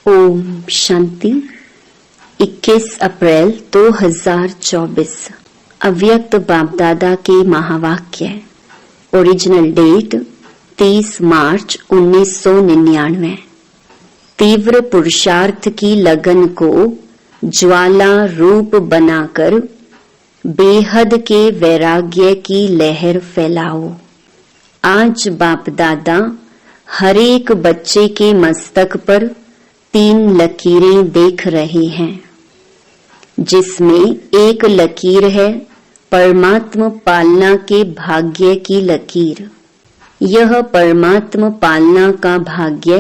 ओम शांति। 21 अप्रैल 2024 अव्यक्त बाप दादा के महावाक्य। ओरिजिनल डेट 30 मार्च 1999। तीव्र पुरुषार्थ की लगन को ज्वाला रूप बनाकर बेहद के वैराग्य की लहर फैलाओ। आज बाप दादा हर एक बच्चे के मस्तक पर 3 लकीरें देख रहे हैं, जिसमें एक लकीर है परमात्म पालना के भाग्य की लकीर। यह परमात्म पालना का भाग्य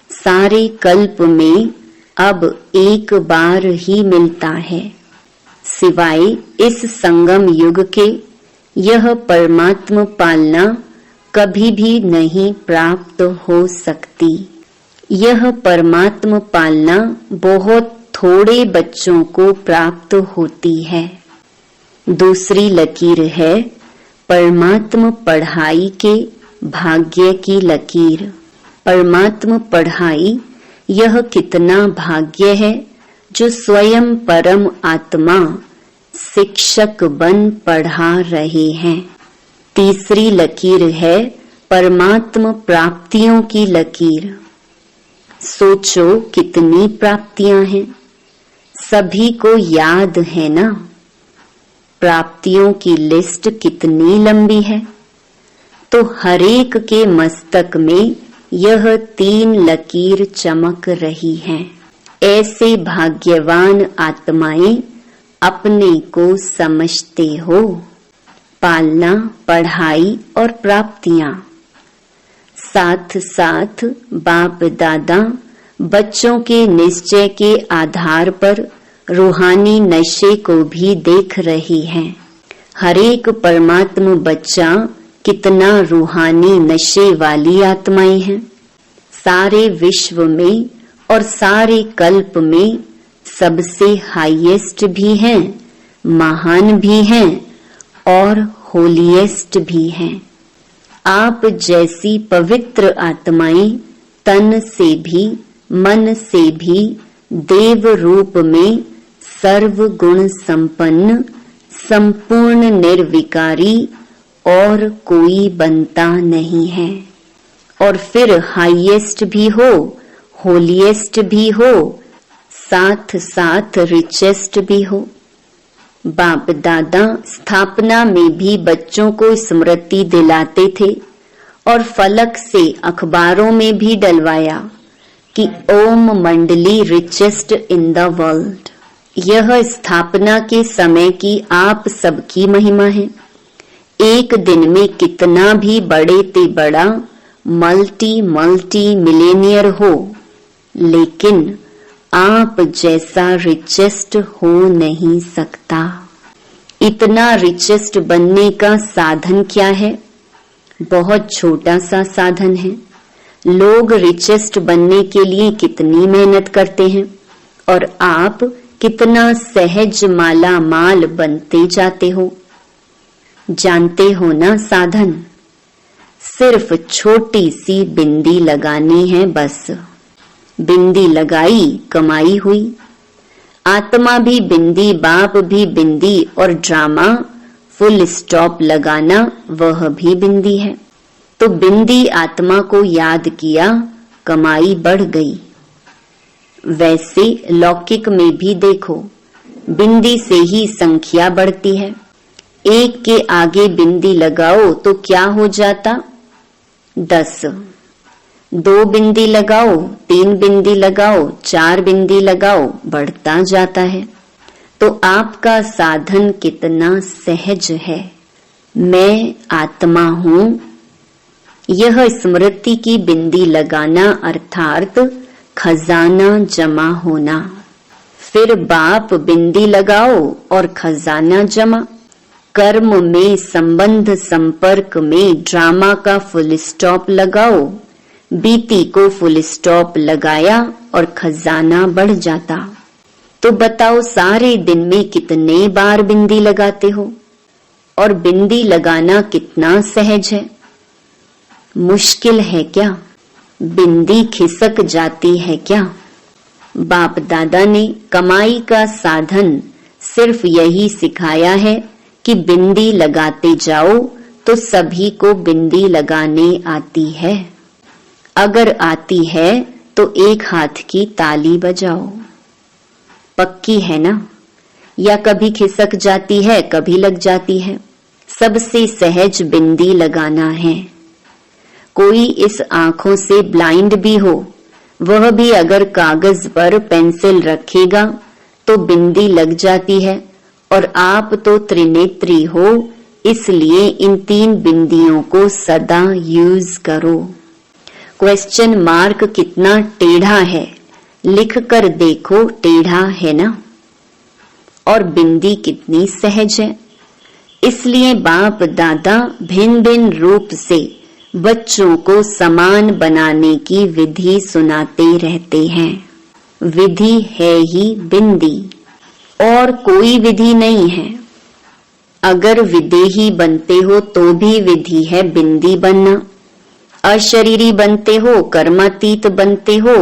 सारे कल्प में अब एक बार ही मिलता है, सिवाय इस संगम युग के यह परमात्म पालना कभी भी नहीं प्राप्त हो सकती। यह परमात्म पालना बहुत थोड़े बच्चों को प्राप्त होती है। दूसरी लकीर है परमात्म पढ़ाई के भाग्य की लकीर। परमात्म पढ़ाई यह कितना भाग्य है जो स्वयं परम आत्मा शिक्षक बन पढ़ा रहे हैं। तीसरी लकीर है परमात्म प्राप्तियों की लकीर। सोचो कितनी प्राप्तियां हैं, सभी को याद है ना? प्राप्तियों की लिस्ट कितनी लंबी है। तो हरेक के मस्तक में यह 3 लकीर चमक रही हैं। ऐसे भाग्यवान आत्माएं अपने को समझते हो। पालना, पढ़ाई और प्राप्तियां, साथ साथ बाप दादा बच्चों के निश्चय के आधार पर रूहानी नशे को भी देख रही हैं। हरेक परमात्म बच्चा कितना रूहानी नशे वाली आत्माएं हैं। सारे विश्व में और सारे कल्प में सबसे हाईएस्ट भी हैं, महान भी हैं और होलीएस्ट भी हैं। आप जैसी पवित्र आत्माएं तन से भी मन से भी देव रूप में सर्व गुण संपन्न, संपूर्ण निर्विकारी और कोई बनता नहीं है। और फिर हाईएस्ट भी हो, होलीएस्ट भी हो, साथ साथ रिचेस्ट भी हो। बाप दादा स्थापना में भी बच्चों को स्मृति दिलाते थे और फलक से अखबारों में भी डलवाया कि ओम मंडली रिचेस्ट इन द वर्ल्ड। यह स्थापना के समय की आप सबकी महिमा है। एक दिन में कितना भी बड़े ते बड़ा मल्टी मिलेनियर हो, लेकिन आप जैसा रिचेस्ट हो नहीं सकता। इतना रिचेस्ट बनने का साधन क्या है? बहुत छोटा सा साधन है। लोग रिचेस्ट बनने के लिए कितनी मेहनत करते हैं और आप कितना सहज माला माल बनते जाते हो। जानते हो ना साधन? सिर्फ छोटी सी बिंदी लगानी है बस। बिंदी लगाई, कमाई हुई। आत्मा भी बिंदी, बाप भी बिंदी और ड्रामा फुल स्टॉप लगाना वह भी बिंदी है। तो बिंदी आत्मा को याद किया, कमाई बढ़ गई। वैसे लौकिक में भी देखो, बिंदी से ही संख्या बढ़ती है। 1 के आगे बिंदी लगाओ तो क्या हो जाता? 10। 2 बिंदी लगाओ, 3 बिंदी लगाओ, 4 बिंदी लगाओ, बढ़ता जाता है। तो आपका साधन कितना सहज है। मैं आत्मा हूँ, यह स्मृति की बिंदी लगाना अर्थात खजाना जमा होना। फिर बाप बिंदी लगाओ और खजाना जमा। कर्म में, संबंध संपर्क में ड्रामा का फुल स्टॉप लगाओ। बीती को फुल स्टॉप लगाया और खजाना बढ़ जाता। तो बताओ सारे दिन में कितने बार बिंदी लगाते हो? और बिंदी लगाना कितना सहज है। मुश्किल है क्या? बिंदी खिसक जाती है क्या? बाप दादा ने कमाई का साधन सिर्फ यही सिखाया है कि बिंदी लगाते जाओ तो सभी को बिंदी लगाने आती है। अगर आती है तो एक हाथ की ताली बजाओ। पक्की है ना? या कभी खिसक जाती है, कभी लग जाती है। सबसे सहज बिंदी लगाना है। कोई इस आंखों से ब्लाइंड भी हो, वह भी अगर कागज पर पेंसिल रखेगा तो बिंदी लग जाती है। और आप तो त्रिनेत्री हो, इसलिए इन 3 बिंदियों को सदा यूज करो। क्वेश्चन मार्क कितना टेढ़ा है, लिख कर देखो, टेढ़ा है ना? और बिंदी कितनी सहज है। इसलिए बाप दादा भिन्न भिन्न रूप से बच्चों को समान बनाने की विधि सुनाते रहते हैं। विधि है ही बिंदी, और कोई विधि नहीं है। अगर विदेही बनते हो तो भी विधि है बिंदी बनना। अशरीरी बनते हो, कर्मातीत बनते हो,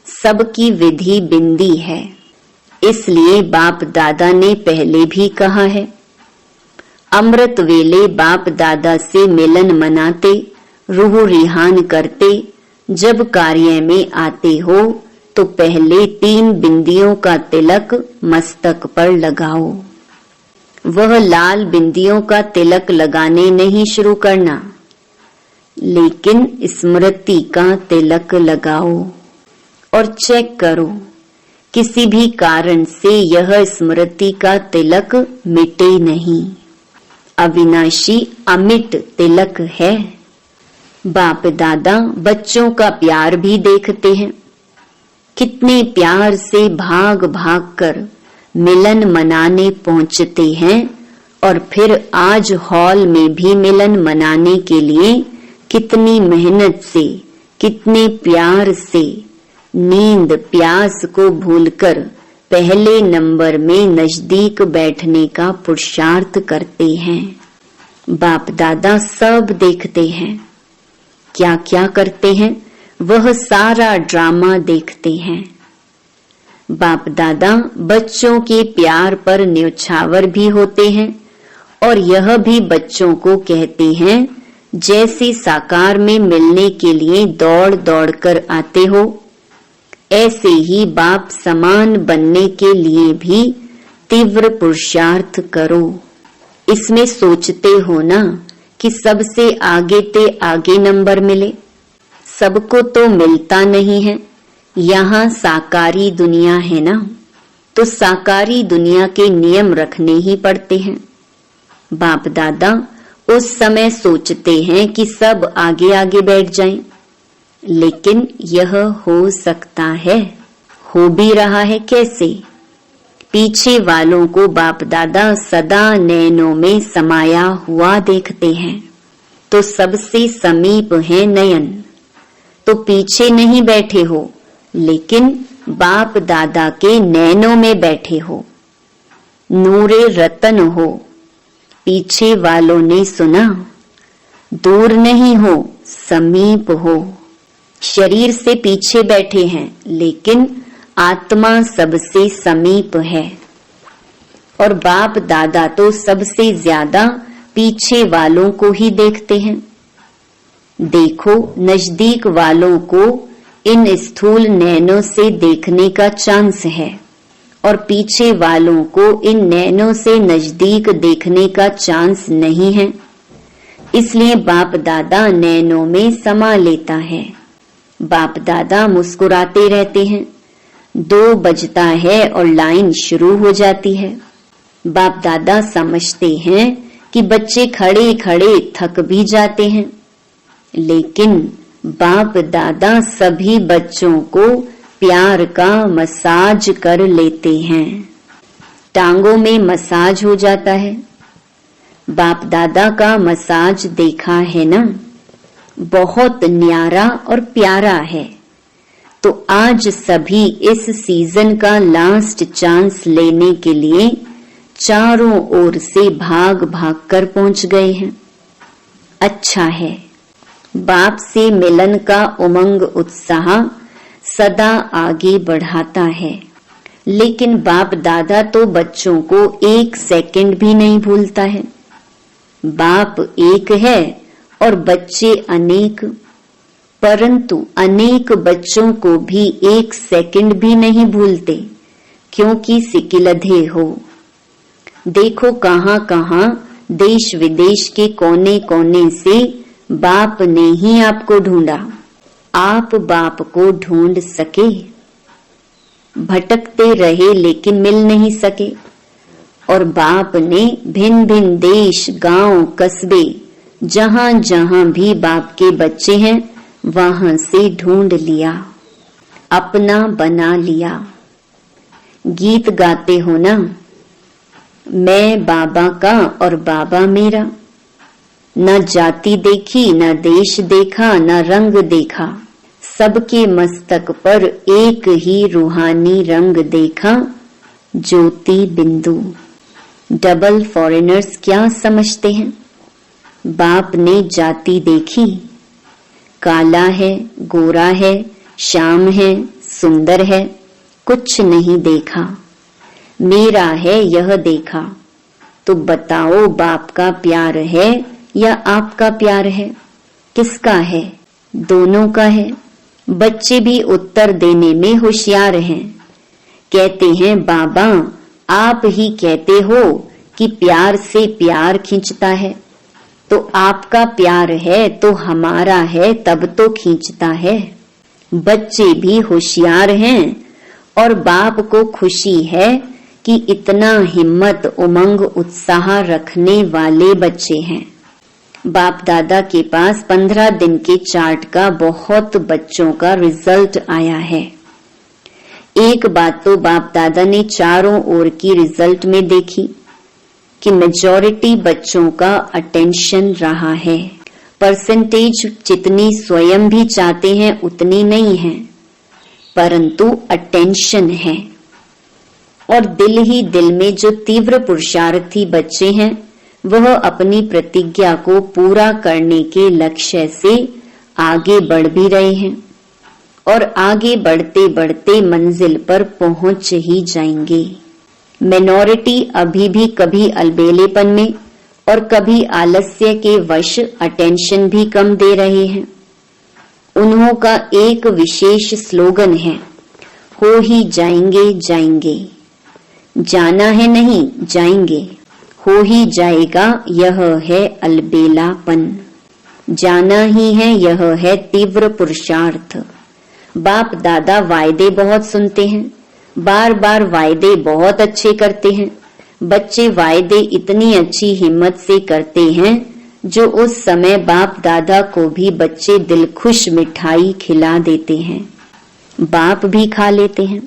सबकी विधि बिंदी है। इसलिए बाप दादा ने पहले भी कहा है, अमृत वेले बाप दादा से मिलन मनाते, रूह रिहान करते, जब कार्य में आते हो तो पहले 3 बिंदियों का तिलक मस्तक पर लगाओ। वह लाल बिंदियों का तिलक लगाने नहीं शुरू करना, लेकिन स्मृति का तिलक लगाओ। और चेक करो, किसी भी कारण से यह स्मृति का तिलक मिटे नहीं। अविनाशी अमिट तिलक है। बाप दादा बच्चों का प्यार भी देखते हैं। कितने प्यार से भाग भाग कर मिलन मनाने पहुंचते हैं, और फिर आज हॉल में भी मिलन मनाने के लिए कितनी मेहनत से, कितने प्यार से, नींद प्यास को भूलकर पहले नंबर में नजदीक बैठने का पुरुषार्थ करते हैं। बाप दादा सब देखते हैं। क्या क्या करते हैं, वह सारा ड्रामा देखते हैं। बाप दादा बच्चों के प्यार पर न्यौछावर भी होते हैं, और यह भी बच्चों को कहते हैं, जैसे साकार में मिलने के लिए दौड़ दौड़ कर आते हो, ऐसे ही बाप समान बनने के लिए भी तीव्र पुरुषार्थ करो। इसमें सोचते हो ना कि सबसे आगे ते आगे नंबर मिले। सबको तो मिलता नहीं है। यहाँ साकारी दुनिया है ना, तो साकारी दुनिया के नियम रखने ही पड़ते हैं। बाप दादा उस समय सोचते हैं कि सब आगे आगे बैठ जाएं, लेकिन यह हो सकता है, हो भी रहा है। कैसे? पीछे वालों को बाप दादा सदा नयनों में समाया हुआ देखते हैं, तो सबसे समीप है नयन। तो पीछे नहीं बैठे हो, लेकिन बाप दादा के नैनों में बैठे हो, नूरे रतन हो। पीछे वालों ने सुना, दूर नहीं हो, समीप हो। शरीर से पीछे बैठे हैं, लेकिन आत्मा सबसे समीप है। और बाप दादा तो सबसे ज्यादा पीछे वालों को ही देखते हैं। देखो, नजदीक वालों को इन स्थूल नैनों से देखने का चांस है, और पीछे वालों को इन नैनों से नजदीक देखने का चांस नहीं है। इसलिए बाप दादा नैनों में समा लेता है। बाप दादा मुस्कुराते रहते हैं। 2 बजता है और लाइन शुरू हो जाती है। बाप दादा समझते हैं कि बच्चे खड़े खड़े थक भी जाते हैं, लेकिन बाप दादा सभी बच्चों को प्यार का मसाज कर लेते हैं। टांगों में मसाज हो जाता है। बाप दादा का मसाज देखा है ना, बहुत न्यारा और प्यारा है। तो आज सभी इस सीजन का लास्ट चांस लेने के लिए चारों ओर से भाग भाग कर पहुंच गए हैं। अच्छा है, बाप से मिलन का उमंग उत्साह सदा आगे बढ़ाता है। लेकिन बाप दादा तो बच्चों को 1 सेकंड भी नहीं भूलता है। बाप एक है और बच्चे अनेक, परंतु अनेक बच्चों को भी 1 सेकंड भी नहीं भूलते, क्योंकि सिकिलधे हो। देखो कहां कहां देश विदेश के कोने कोने से बाप ने ही आपको ढूंढा। आप बाप को ढूंढ सके? भटकते रहे लेकिन मिल नहीं सके। और बाप ने भिन्न भिन्न देश, गांव, कस्बे, जहां जहां भी बाप के बच्चे हैं वहां से ढूंढ लिया, अपना बना लिया। गीत गाते हो ना, मैं बाबा का और बाबा मेरा। न जाति देखी, न देश देखा, न रंग देखा, सबके मस्तक पर एक ही रूहानी रंग देखा, ज्योति बिंदु। डबल फॉरेनर्स क्या समझते हैं? बाप ने जाति देखी, काला है, गोरा है, श्याम है, सुंदर है, कुछ नहीं देखा। मेरा है यह देखा। तो बताओ बाप का प्यार है या आपका प्यार है? किसका है? दोनों का है। बच्चे भी उत्तर देने में होशियार हैं। कहते हैं बाबा आप ही कहते हो कि प्यार से प्यार खींचता है, तो आपका प्यार है तो हमारा है तब तो खींचता है। बच्चे भी होशियार हैं और बाप को खुशी है कि इतना हिम्मत, उमंग, उत्साह रखने वाले बच्चे हैं। बाप दादा के पास 15 दिन के चार्ट का बहुत बच्चों का रिजल्ट आया है। एक बात तो बाप दादा ने चारों ओर की रिजल्ट में देखी कि मेजॉरिटी बच्चों का अटेंशन रहा है। परसेंटेज जितनी स्वयं भी चाहते हैं उतनी नहीं है, परंतु अटेंशन है। और दिल ही दिल में जो तीव्र पुरुषार्थी बच्चे हैं वह अपनी प्रतिज्ञा को पूरा करने के लक्ष्य से आगे बढ़ भी रहे हैं और आगे बढ़ते बढ़ते मंजिल पर पहुंच ही जाएंगे। मिनॉरिटी अभी भी कभी अलबेलेपन में और कभी आलस्य के वश अटेंशन भी कम दे रहे हैं। उन्हों का एक विशेष स्लोगन है, हो ही जाएंगे जाएंगे। जाना है नहीं, जाएंगे। हो ही जाएगा, यह है अलबेलापन। जाना ही है, यह है तीव्र पुरुषार्थ। बाप दादा वायदे बहुत सुनते हैं, बार बार वायदे बहुत अच्छे करते हैं। बच्चे वायदे इतनी अच्छी हिम्मत से करते हैं जो उस समय बाप दादा को भी बच्चे दिल खुश मिठाई खिला देते हैं, बाप भी खा लेते हैं।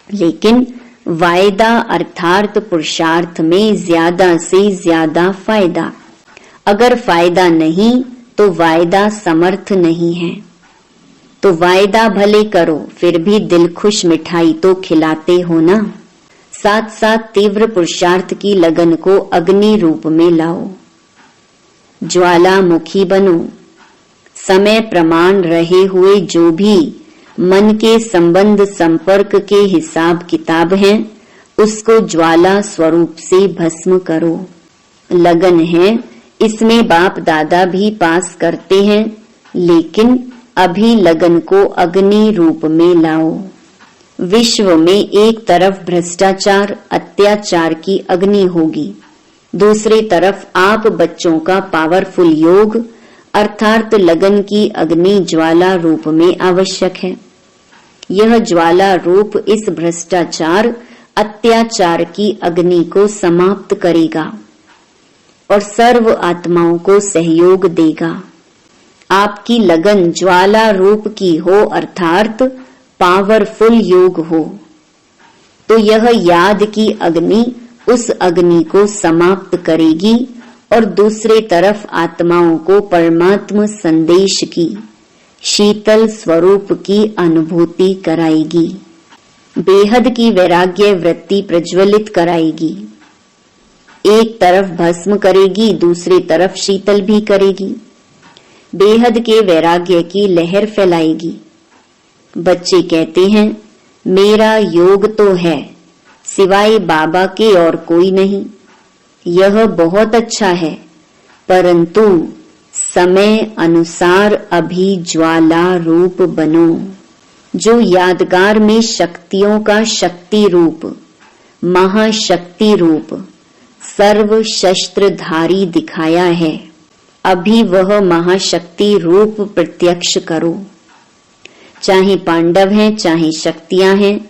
लेकिन वायदा अर्थात पुरुषार्थ में ज्यादा से ज्यादा फायदा। अगर फायदा नहीं तो वायदा समर्थ नहीं है। तो वायदा भले करो, फिर भी दिल खुश मिठाई तो खिलाते हो ना। साथ साथ तीव्र पुरुषार्थ की लगन को अग्नि रूप में लाओ, ज्वालामुखी बनो। समय प्रमाण रहे हुए जो भी मन के संबंध संपर्क के हिसाब किताब हैं, उसको ज्वाला स्वरूप से भस्म करो। लगन है, इसमें बाप दादा भी पास करते हैं, लेकिन अभी लगन को अग्नि रूप में लाओ। विश्व में एक तरफ भ्रष्टाचार, अत्याचार की अग्नि होगी, दूसरी तरफ आप बच्चों का पावरफुल योग अर्थात लगन की अग्नि ज्वाला रूप में आवश्यक है। यह ज्वाला रूप इस भ्रष्टाचार, अत्याचार की अग्नि को समाप्त करेगा और सर्व आत्माओं को सहयोग देगा। आपकी लगन ज्वाला रूप की हो अर्थात पावरफुल योग हो, तो यह याद की अग्नि उस अग्नि को समाप्त करेगी और दूसरे तरफ आत्माओं को परमात्मा संदेश की शीतल स्वरूप की अनुभूति कराएगी, बेहद की वैराग्य वृत्ति प्रज्वलित कराएगी। एक तरफ भस्म करेगी, दूसरी तरफ शीतल भी करेगी, बेहद के वैराग्य की लहर फैलाएगी। बच्चे कहते हैं मेरा योग तो है, सिवाय बाबा के और कोई नहीं। यह बहुत अच्छा है, परंतु समय अनुसार अभी ज्वाला रूप बनो। जो यादगार में शक्तियों का शक्ति रूप, महाशक्ति रूप, सर्व शस्त्रधारी दिखाया है, अभी वह महाशक्ति रूप प्रत्यक्ष करो। चाहे पांडव हैं, चाहे शक्तियां हैं,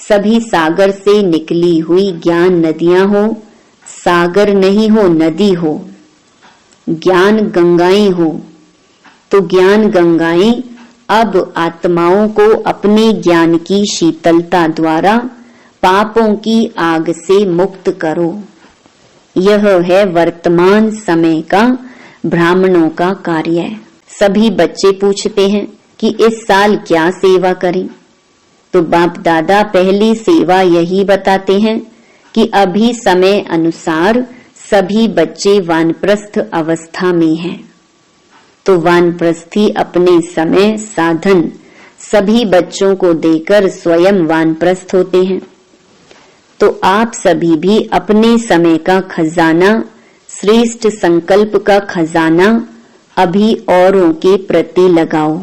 सभी सागर से निकली हुई ज्ञान नदियां हो, सागर नहीं हो नदी हो, ज्ञान गंगाएं हो, तो ज्ञान गंगाएं अब आत्माओं को अपने ज्ञान की शीतलता द्वारा पापों की आग से मुक्त करो। यह है वर्तमान समय का ब्राह्मणों का कार्य। सभी बच्चे पूछते हैं कि इस साल क्या सेवा करें, तो बाप दादा पहली सेवा यही बताते हैं कि अभी समय अनुसार सभी बच्चे वानप्रस्थ अवस्था में हैं, तो वानप्रस्थी अपने समय साधन सभी बच्चों को देकर स्वयं वानप्रस्थ होते हैं। तो आप सभी भी अपने समय का खजाना, श्रेष्ठ संकल्प का खजाना अभी औरों के प्रति लगाओ।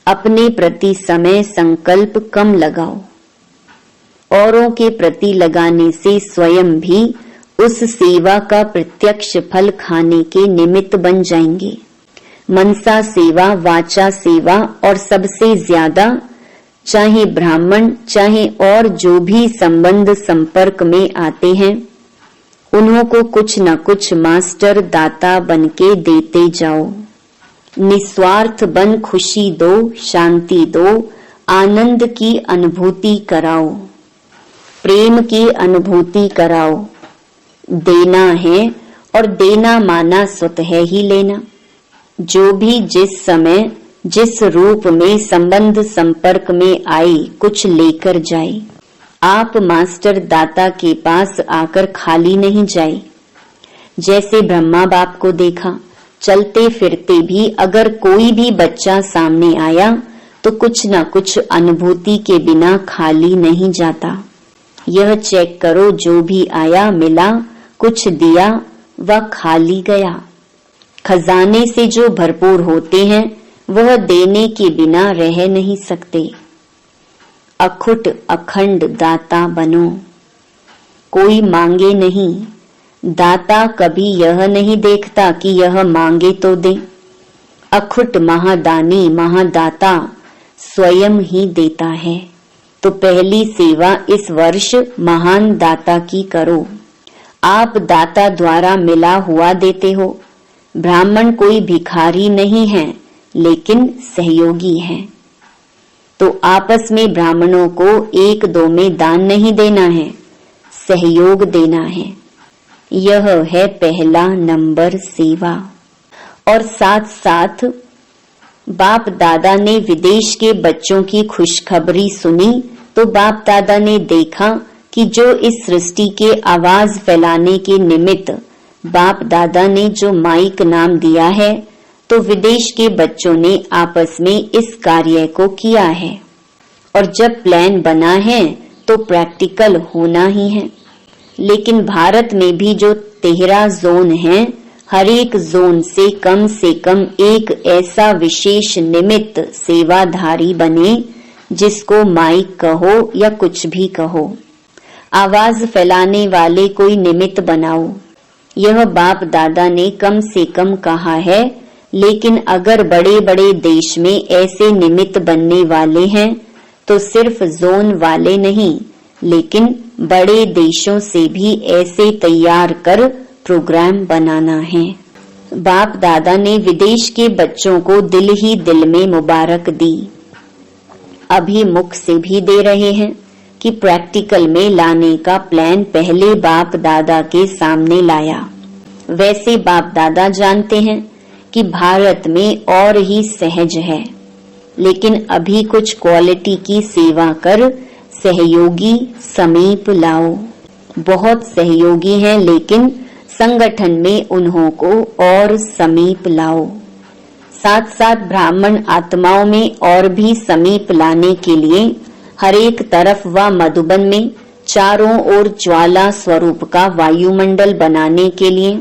अपने प्रति समय संकल्प कम लगाओ। औरों के प्रति लगाने से स्वयं भी उस सेवा का प्रत्यक्ष फल खाने के निमित्त बन जाएंगे। मनसा सेवा, वाचा सेवा और सबसे ज्यादा चाहे ब्राह्मण चाहे और जो भी संबंध संपर्क में आते हैं, उन्हों को कुछ न कुछ मास्टर दाता बनके देते जाओ। निस्वार्थ बन खुशी दो, शांति दो, आनंद की अनुभूति कराओ, प्रेम की अनुभूति कराओ। देना है और देना माना स्वतः ही लेना। जो भी जिस समय जिस रूप में संबंध संपर्क में आई कुछ लेकर जाए। आप मास्टर दाता के पास आकर खाली नहीं जाए। जैसे ब्रह्मा बाप को देखा, चलते फिरते भी अगर कोई भी बच्चा सामने आया तो कुछ न कुछ अनुभूति के बिना खाली नहीं जाता। यह चेक करो, जो भी आया मिला, कुछ दिया व खाली गया। खजाने से जो भरपूर होते हैं वह देने के बिना रह नहीं सकते। अखुट अखंड दाता बनो। कोई मांगे नहीं। दाता कभी यह नहीं देखता कि यह मांगे तो दे। अखुट महादानी महादाता स्वयं ही देता है। तो पहली सेवा इस वर्ष महान दाता की करो। आप दाता द्वारा मिला हुआ देते हो। ब्राह्मण कोई भिखारी नहीं है, लेकिन सहयोगी है। तो आपस में ब्राह्मणों को एक दो में दान नहीं देना है, सहयोग देना है। यह है पहला नंबर सेवा। और साथ साथ बाप दादा ने विदेश के बच्चों की खुशखबरी सुनी तो बाप दादा ने देखा कि जो इस सृष्टि के आवाज फैलाने के निमित्त बाप दादा ने जो माइक नाम दिया है, तो विदेश के बच्चों ने आपस में इस कार्य को किया है। और जब प्लान बना है तो प्रैक्टिकल होना ही है। लेकिन भारत में भी जो 13 जोन हैं, हर एक जोन से कम एक ऐसा विशेष निमित्त सेवाधारी बने, जिसको माइक कहो या कुछ भी कहो। आवाज फैलाने वाले कोई निमित्त बनाओ। यह बाप दादा ने कम से कम कहा है, लेकिन अगर बड़े बड़े देश में ऐसे निमित्त बनने वाले हैं तो सिर्फ जोन वाले नहीं, लेकिन बड़े देशों से भी ऐसे तैयार कर प्रोग्राम बनाना है। बाप दादा ने विदेश के बच्चों को दिल ही दिल में मुबारक दी। अभी मुख से भी दे रहे हैं कि प्रैक्टिकल में लाने का प्लान पहले बाप दादा के सामने लाया। वैसे बाप दादा जानते हैं कि भारत में और ही सहज है, लेकिन अभी कुछ क्वालिटी की सेवा कर सहयोगी समीप लाओ। बहुत सहयोगी हैं, लेकिन संगठन में उन्हों को और समीप लाओ। साथ साथ ब्राह्मण आत्माओं में और भी समीप लाने के लिए हर एक तरफ व मधुबन में चारों ओर ज्वाला स्वरूप का वायुमंडल बनाने के लिए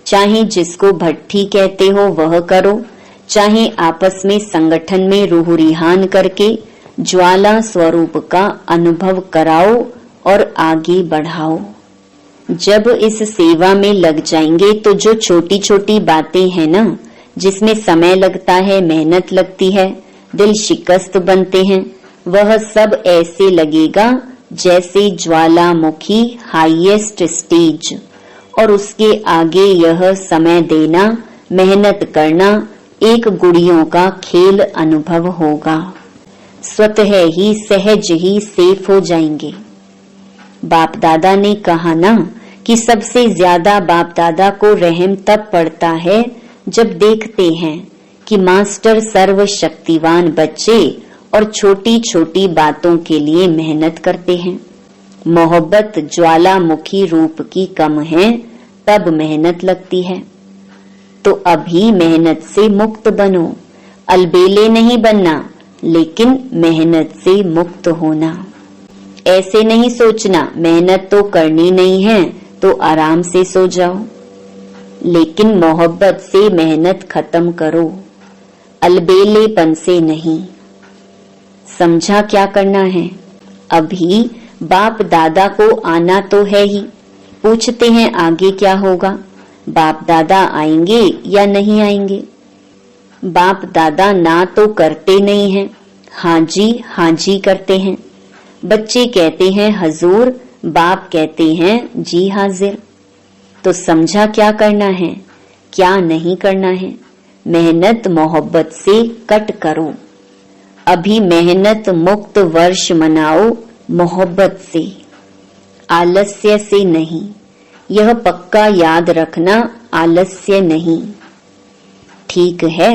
चाहे जिसको भट्ठी कहते हो वह करो, चाहे आपस में संगठन में रूह रिहान करके ज्वाला स्वरूप का अनुभव कराओ और आगे बढ़ाओ। जब इस सेवा में लग जाएंगे तो जो छोटी छोटी बातें हैं ना, जिसमें समय लगता है, मेहनत लगती है, दिल शिकस्त बनते हैं, वह सब ऐसे लगेगा जैसे ज्वालामुखी हाईएस्ट स्टेज, और उसके आगे यह समय देना, मेहनत करना एक गुड़ियों का खेल अनुभव होगा। स्वतः ही सहज ही सेफ हो जाएंगे। बाप दादा ने कहा ना कि सबसे ज्यादा बाप दादा को रहम तब पड़ता है जब देखते हैं कि मास्टर सर्वशक्तिवान बच्चे और छोटी छोटी बातों के लिए मेहनत करते हैं। मोहब्बत ज्वालामुखी रूप की कम है, तब मेहनत लगती है। तो अभी मेहनत से मुक्त बनो, अलबेले नहीं बनना, लेकिन मेहनत से मुक्त होना। ऐसे नहीं सोचना मेहनत तो करनी नहीं है तो आराम से सो जाओ, लेकिन मोहब्बत से मेहनत खत्म करो, अलबेलेपन से नहीं। समझा क्या करना है? अभी बाप दादा को आना तो है ही। पूछते हैं आगे क्या होगा, बाप दादा आएंगे या नहीं आएंगे? बाप दादा ना तो करते नहीं हैं, हाँ जी करते हैं। बच्चे कहते हैं हजूर, बाप कहते हैं जी हाजिर। तो समझा क्या करना है, क्या नहीं करना है? मेहनत मोहब्बत से कट करो। अभी मेहनत मुक्त वर्ष मनाओ मोहब्बत से, आलस्य से नहीं। यह पक्का याद रखना, आलस्य नहीं। ठीक है,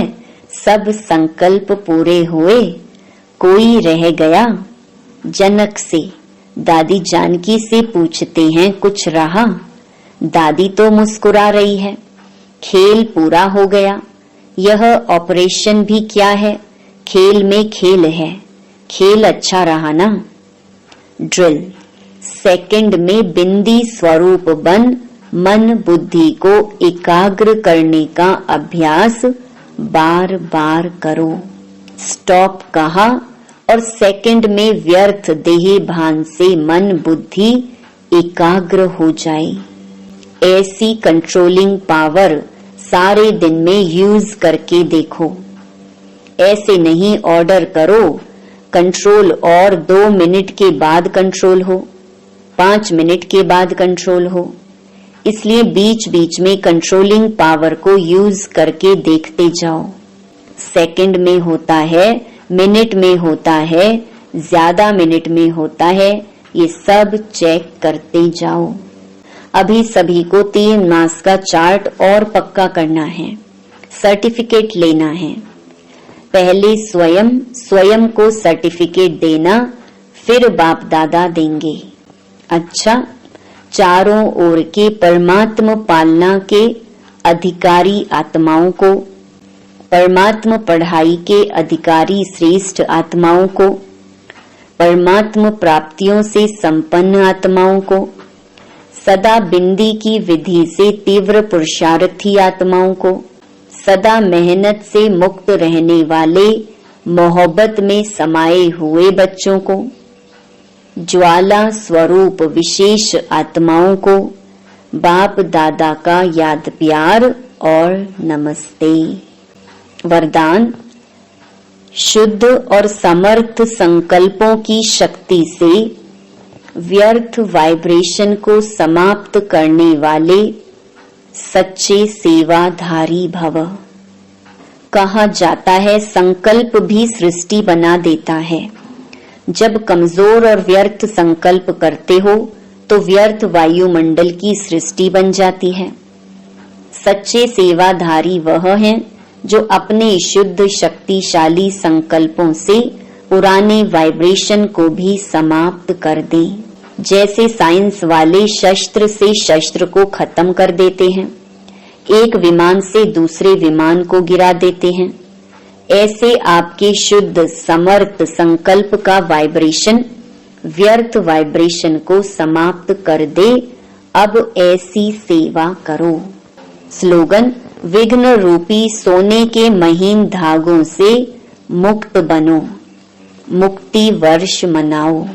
सब संकल्प पूरे हुए, कोई रह गया? जनक से दादी जानकी से पूछते हैं कुछ रहा? दादी तो मुस्कुरा रही है। खेल पूरा हो गया। यह ऑपरेशन भी क्या है, खेल में खेल है। खेल अच्छा रहा ना? ड्रिल, सेकंड में बिंदी स्वरूप बन मन बुद्धि को एकाग्र करने का अभ्यास बार बार करो। स्टॉप कहा और सेकंड में व्यर्थ देह भान से मन बुद्धि एकाग्र हो जाए। ऐसी कंट्रोलिंग पावर सारे दिन में यूज करके देखो। ऐसे नहीं ऑर्डर करो कंट्रोल और 2 मिनट के बाद कंट्रोल हो, 5 मिनट के बाद कंट्रोल हो। इसलिए बीच बीच में कंट्रोलिंग पावर को यूज करके देखते जाओ। सेकंड में होता है, मिनट में होता है, ज्यादा मिनट में होता है, ये सब चेक करते जाओ। अभी सभी को 3 मास का चार्ट और पक्का करना है, सर्टिफिकेट लेना है। पहले स्वयं को सर्टिफिकेट देना, फिर बाप दादा देंगे। अच्छा, चारों ओर के परमात्म पालना के अधिकारी आत्माओं को, परमात्म पढ़ाई के अधिकारी श्रेष्ठ आत्माओं को, परमात्म प्राप्तियों से संपन्न आत्माओं को, सदा बिंदी की विधि से तीव्र पुरुषार्थी आत्माओं को, सदा मेहनत से मुक्त रहने वाले मोहब्बत में समाये हुए बच्चों को, ज्वाला स्वरूप विशेष आत्माओं को बाप दादा का याद प्यार और नमस्ते। वरदान, शुद्ध और समर्थ संकल्पों की शक्ति से व्यर्थ वाइब्रेशन को समाप्त करने वाले सच्चे सेवाधारी भव। कहा जाता है संकल्प भी सृष्टि बना देता है। जब कमजोर और व्यर्थ संकल्प करते हो तो व्यर्थ वायुमंडल की सृष्टि बन जाती है। सच्चे सेवाधारी वह हैं जो अपने शुद्ध शक्तिशाली संकल्पों से पुराने वाइब्रेशन को भी समाप्त कर दें। जैसे साइंस वाले शस्त्र से शस्त्र को खत्म कर देते हैं, एक विमान से दूसरे विमान को गिरा देते हैं। ऐसे आपके शुद्ध समर्थ संकल्प का वाइब्रेशन व्यर्थ वाइब्रेशन को समाप्त कर दे। अब ऐसी सेवा करो। स्लोगन, विघ्न रूपी सोने के महीन धागों से मुक्त बनो, मुक्ति वर्ष मनाओ।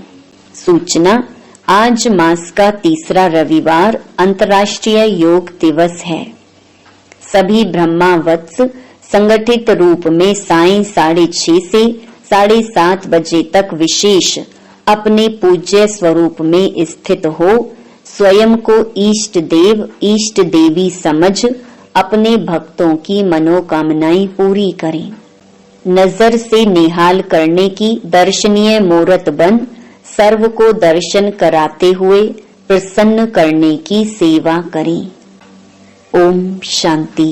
सूचना, आज मास का तीसरा रविवार अंतर्राष्ट्रीय योग दिवस है। सभी ब्रह्मावत्स संगठित रूप में सायं 6:30 से 7:30 बजे तक विशेष अपने पूज्य स्वरूप में स्थित हो स्वयं को इष्ट देव इष्ट देवी समझ अपने भक्तों की मनोकामनाएं पूरी करें। नजर से निहाल करने की दर्शनीय मूर्त बन सर्व को दर्शन कराते हुए प्रसन्न करने की सेवा करें। ओम शांति।